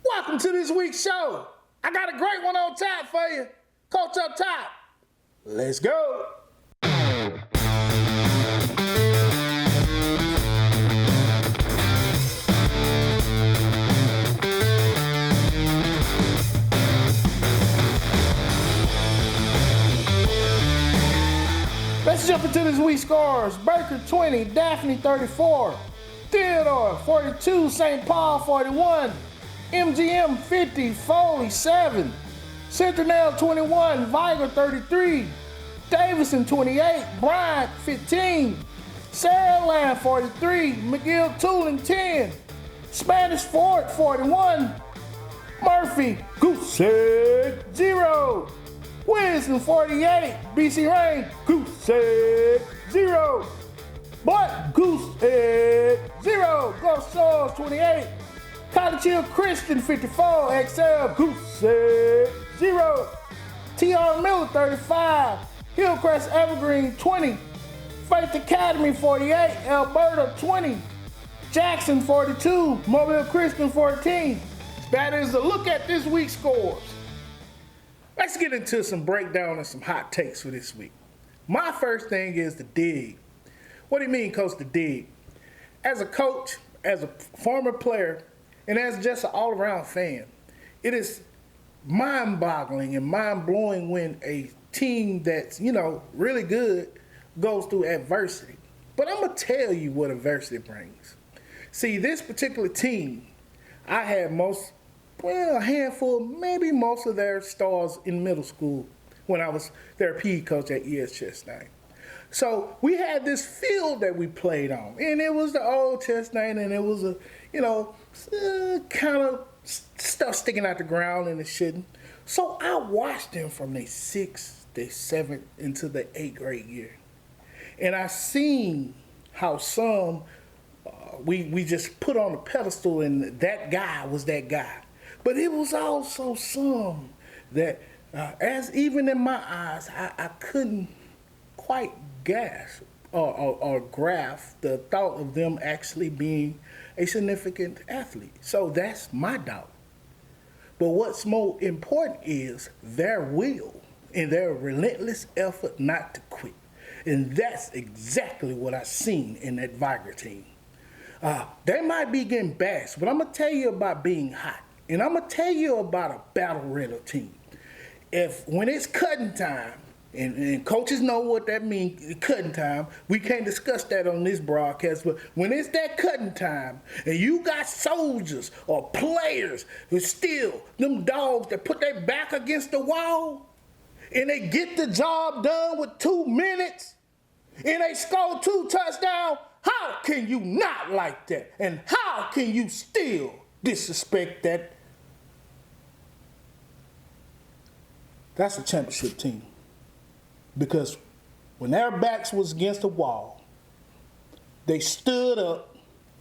Welcome to this week's show. I got a great one on tap for you. Coach up top. Let's go. Let's jump into this week's scores. Baker 20, Daphne 34, Theodore 42, St. Paul 41, MGM 50, Foley 7, Centinel 21, Viger 33, Davison 28, Bryant 15, Saraland 43, McGill Tooling 10, Spanish Fort 41, Murphy Goose Egg 0, Wisdom 48, BC Rain Goose Egg 0, But Goose Egg 0, Gulf Shores 28, Cottage Hill Christian 54, XL Goose Egg 0, TR Miller 35, Hillcrest Evergreen 20, Faith Academy 48, Alberta 20, Jackson 42, Mobile Christian 14. That is a look at this week's scores. Let's get into some breakdown and some hot takes for this week. My first thing is the dig. What do you mean, Coach, the dig? As a coach, as a former player, and as just an all-around fan, it is mind-boggling and mind-blowing when a team that's, really good goes through adversity. But I'm going to tell you what adversity brings. See, this particular team, I had a handful, maybe most of their stars in middle school when I was their PE coach at ES Chestnut. So we had this field that we played on, and it was the old Chestnut, and it was kind of stuff sticking out the ground, and it shouldn't. So I watched them from their 6th, their 7th, into the 8th grade year. And I seen how some we just put on a pedestal, and that guy was that guy. But it was also some that, as even in my eyes, I couldn't quite grasp or grasp the thought of them actually being a significant athlete. So that's my doubt. But what's more important is their will and their relentless effort not to quit. And that's exactly what I seen in that Viger team. They might be getting bashed, but I'm going to tell you about being hot. And I'm going to tell you about a battle-ready team. When it's cutting time, and coaches know what that means, cutting time. We can't discuss that on this broadcast, but when it's that cutting time, and you got soldiers or players who still, them dogs that put their back against the wall, and they get the job done with 2 minutes, and they score 2 touchdowns, how can you not like that? And how can you still disrespect that? That's a championship team. Because when their backs was against the wall, they stood up,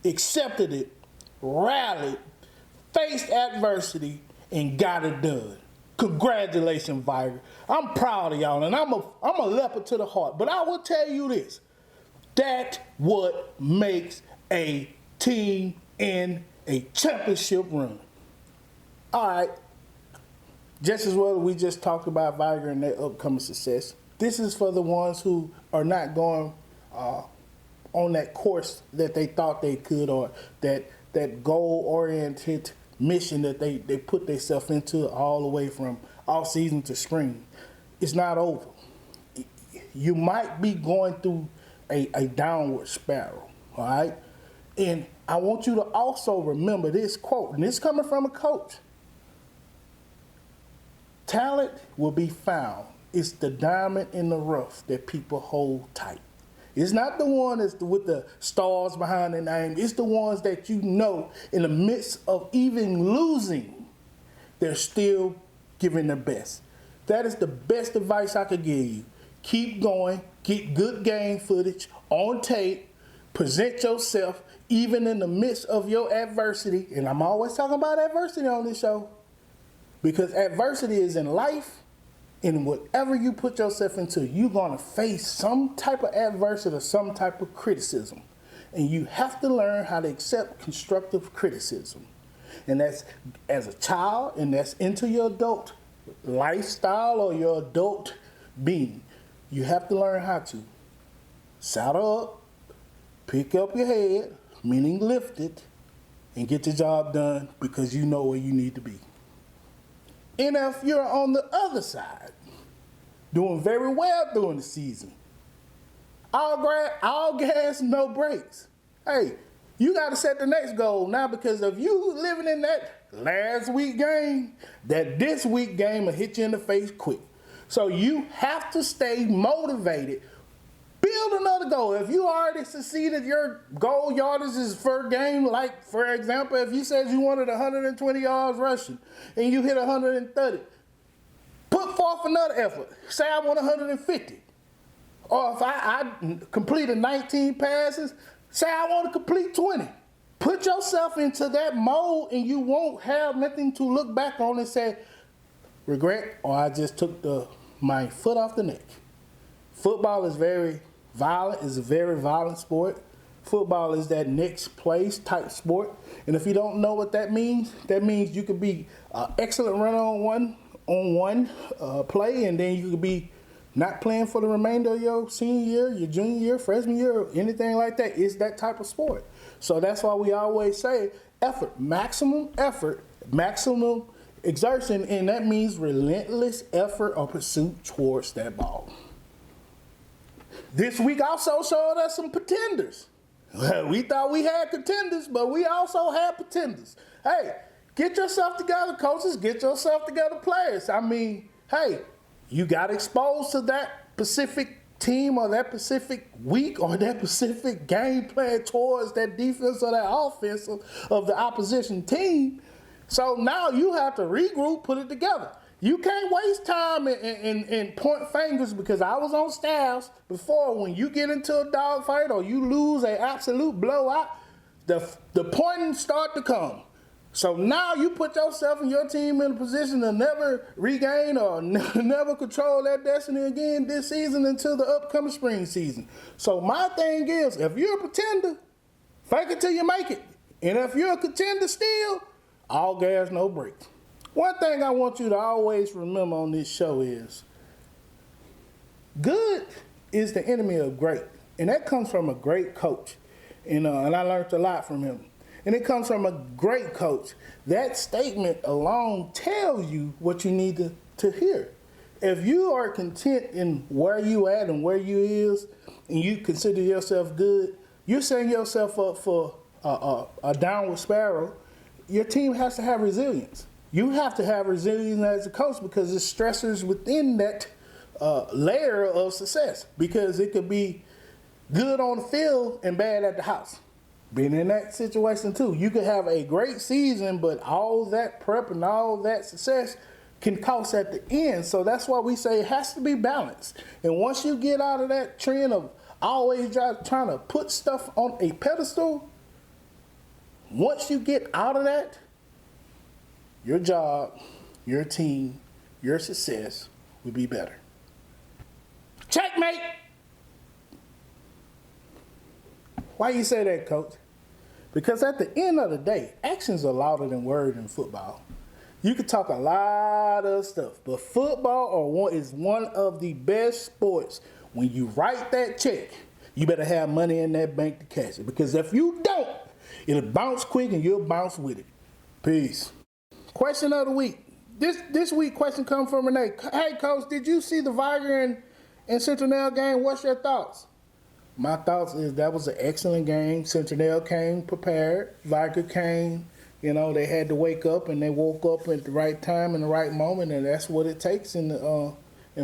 accepted it, rallied, faced adversity, and got it done. Congratulations, Viger. I'm proud of y'all, and I'm a leopard to the heart. But I will tell you this. That's what makes a team in a championship run. All right. Just as well as we just talked about Viger and their upcoming success, this is for the ones who are not going on that course that they thought they could, or that goal-oriented mission that they put themselves into all the way from off-season to spring. It's not over. You might be going through a downward spiral, all right? And I want you to also remember this quote, and this coming from a coach. Talent will be found. It's the diamond in the rough that people hold tight. It's not the one that's with the stars behind their name. It's the ones that in the midst of even losing, they're still giving their best. That is the best advice I could give you. Keep going. Get good game footage on tape. Present yourself even in the midst of your adversity. And I'm always talking about adversity on this show. Because adversity is in life. And whatever you put yourself into, you're going to face some type of adversity or some type of criticism. And you have to learn how to accept constructive criticism. And that's as a child, and that's into your adult lifestyle or your adult being. You have to learn how to saddle up, pick up your head, meaning lift it, and get the job done because you know where you need to be. And if you're on the other side, doing very well during the season, all gas, no brakes. Hey, you got to set the next goal now, because if you living in that last week game, that this week game will hit you in the face quick. So you have to stay motivated. Build another goal. If you already succeeded your goal yardage is per game, like for example, if you said you wanted 120 yards rushing and you hit 130, put forth another effort. Say I want 150. Or if I completed 19 passes, say I want to complete 20. Put yourself into that mode and you won't have nothing to look back on and say, regret, or I just took my foot off the neck. Football is very violent. It's a very violent sport. Football is that next place type sport. And if you don't know what that means you could be an excellent runner on one play, and then you could be not playing for the remainder of your senior year, your junior year, freshman year, or anything like that. It's that type of sport. So that's why we always say maximum effort, maximum exertion, and that means relentless effort or pursuit towards that ball. This week also showed us some pretenders. We thought we had contenders, but we also had pretenders. Hey, get yourself together, coaches. Get yourself together, players. I mean, hey, you got exposed to that specific team or that specific week or that specific game plan towards that defense or that offense of the opposition team. So now you have to regroup, put it together. You can't waste time and point fingers, because I was on staffs before. When you get into a dogfight or you lose an absolute blowout, the pointing start to come. So now you put yourself and your team in a position to never regain or never control that destiny again this season until the upcoming spring season. So my thing is, if you're a pretender, fake it till you make it. And if you're a contender still, all gas, no brakes. One thing I want you to always remember on this show is, good is the enemy of great. And that comes from a great coach. And I learned a lot from him. And it comes from a great coach. That statement alone tells you what you need to hear. If you are content in where you at and where you is, and you consider yourself good, you're setting yourself up for a downward spiral. Your team has to have resilience. You have to have resilience as a coach, because there's stressors within that layer of success. Because it could be good on the field and bad at the house. Been in that situation too. You could have a great season, but all that prep and all that success can cost at the end. So that's why we say it has to be balanced. And once you get out of that trend of always trying to put stuff on a pedestal, once you get out of that, your job, your team, your success will be better. Checkmate! Why you say that, coach? Because at the end of the day, actions are louder than words in football. You can talk a lot of stuff, but football is one of the best sports. When you write that check, you better have money in that bank to cash it. Because if you don't, it'll bounce quick and you'll bounce with it. Peace. Question of the week. This week question comes from Renee. Hey, coach, did you see the Viger and Centennial game? What's your thoughts? My thoughts is that was an excellent game. Centennial came prepared. Viger came, they had to wake up, and they woke up at the right time and the right moment, and that's what it takes in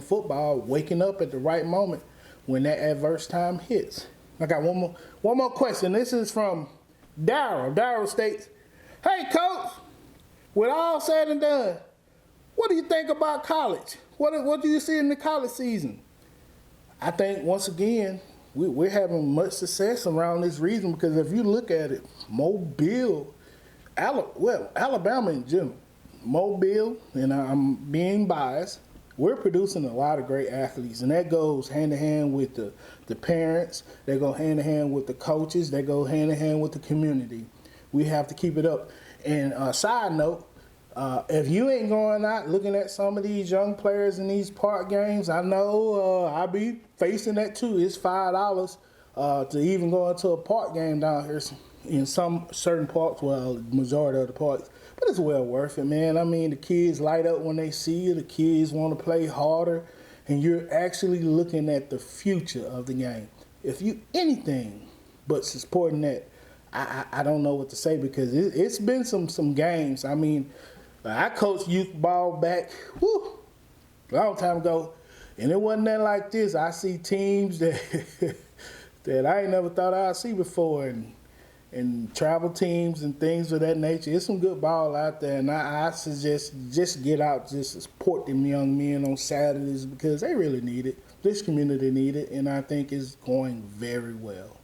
football, waking up at the right moment when that adverse time hits. I got one more question. This is from Darryl. Darryl states, hey, coach, with all said and done, what do you think about college? What do you see in the college season? I think, once again, we're having much success around this region, because if you look at it, Mobile, Alabama in general, Mobile, and I'm being biased, we're producing a lot of great athletes, and that goes hand in hand with the parents, they go hand in hand with the coaches, they go hand in hand with the community. We have to keep it up. And side note, if you ain't going out looking at some of these young players in these park games, I know I'll be facing that too. It's $5 to even go into a park game down here in some certain parks, well, the majority of the parks. But it's well worth it, man. I mean, the kids light up when they see you. The kids want to play harder. And you're actually looking at the future of the game. If you anything but supporting that, I don't know what to say, because it's been some games. I mean, I coached youth ball back, a long time ago, and it wasn't that like this. I see teams that that I ain't never thought I'd see before, and travel teams and things of that nature. It's some good ball out there, and I suggest just get out, just support them young men on Saturdays, because they really need it. This community need it, and I think it's going very well.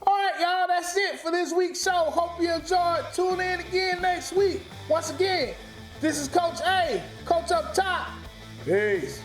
All right, y'all, that's it for this week's show. Hope you enjoyed. Tune in again next week. Once again, this is Coach A, Coach Up Top. Peace.